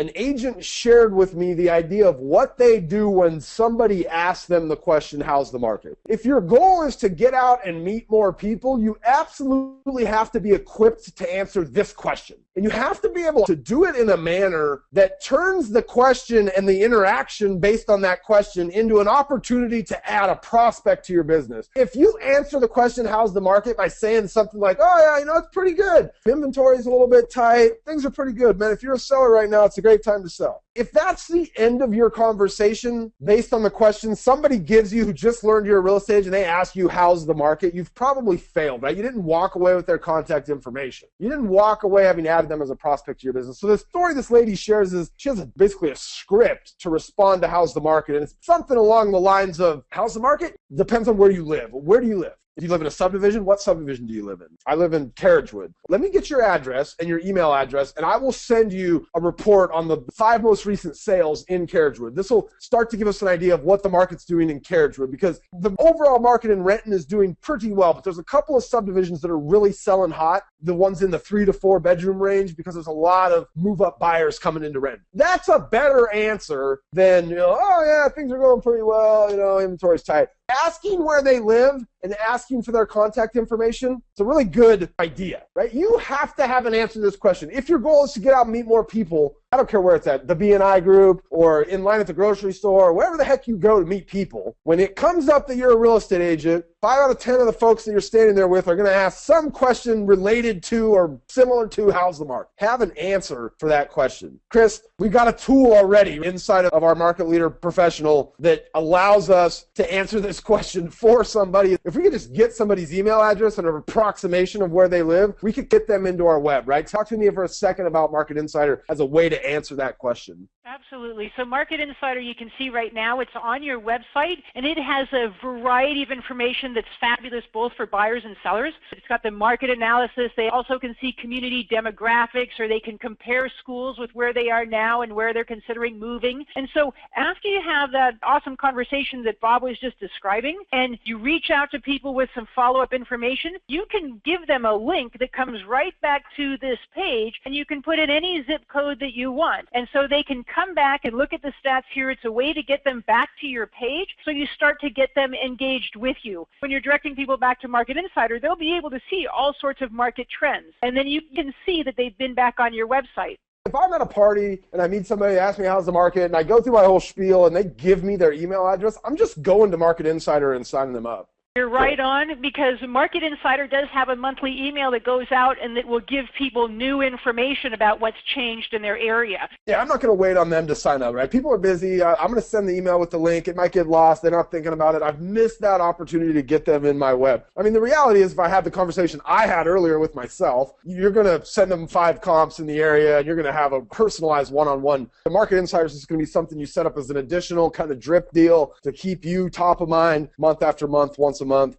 An agent shared with me the idea of what they do when somebody asks them the question, how's the market? If your goal is to get out and meet more people, you absolutely have to be equipped to answer this question. And you have to be able to do it in a manner that turns the question and the interaction based on that question into an opportunity to add a prospect to your business. If you answer the question, how's the market, by saying something like, oh yeah, it's pretty good. Inventory's a little bit tight. Things are pretty good, man. If you're a seller right now, it's a great time to sell. If that's the end of your conversation based on the question somebody gives you who just learned you're a real estate agent, they ask you, how's the market? You've probably failed, right? You didn't walk away with their contact information. You didn't walk away having added them as a prospect to your business. So the story this lady shares is she has basically a script to respond to how's the market. And it's something along the lines of, how's the market? Depends on where you live. Where do you live? If you live in a subdivision, what subdivision do you live in? I live in Carriagewood. Let me get your address and your email address, and I will send you a report on the 5 most recent sales in Carriagewood. This will start to give us an idea of what the market's doing in Carriagewood, because the overall market in Renton is doing pretty well, but there's a couple of subdivisions that are really selling hot, the ones in the 3 to 4 bedroom range, because there's a lot of move-up buyers coming into Renton. That's a better answer than, oh yeah, things are going pretty well, inventory's tight. Asking where they live and asking for their contact information, it's a really good idea, right? You have to have an answer to this question. If your goal is to get out and meet more people, I don't care where it's at, the B&I group or in line at the grocery store, or wherever the heck you go to meet people, when it comes up that you're a real estate agent, 5 out of 10 of the folks that you're standing there with are going to ask some question related to or similar to how's the market. Have an answer for that question. Chris, we've got a tool already inside of our Market Leader Professional that allows us to answer this question for somebody. If we could just get somebody's email address and an approximation of where they live, we could get them into our web, right? Talk to me for a second about Market Insider as a way to answer that question. Absolutely. So Market Insider, you can see right now, it's on your website, and it has a variety of information that's fabulous both for buyers and sellers. It's got the market analysis. They also can see community demographics, or they can compare schools with where they are now and where they're considering moving. And so after you have that awesome conversation that Bob was just describing, and you reach out to people with some follow-up information, you can give them a link that comes right back to this page, and you can put in any zip code that you want. And so they can come back and look at the stats here. It's a way to get them back to your page, so you start to get them engaged with you. When you're directing people back to Market Insider, they'll be able to see all sorts of market trends, and then you can see that they've been back on your website. If I'm at a party and I meet somebody, they ask me how's the market, and I go through my whole spiel and they give me their email address, I'm just going to Market Insider and signing them up. You're right on, because Market Insider does have a monthly email that goes out and that will give people new information about what's changed in their area. Yeah, I'm not going to wait on them to sign up, right? People are busy. I'm going to send the email with the link. It might get lost. They're not thinking about it. I've missed that opportunity to get them in my web. I mean, the reality is if I had the conversation I had earlier with myself, you're going to send them 5 comps in the area, and you're going to have a personalized one-on-one. The Market Insiders is going to be something you set up as an additional kind of drip deal to keep you top of mind month after month, once a month.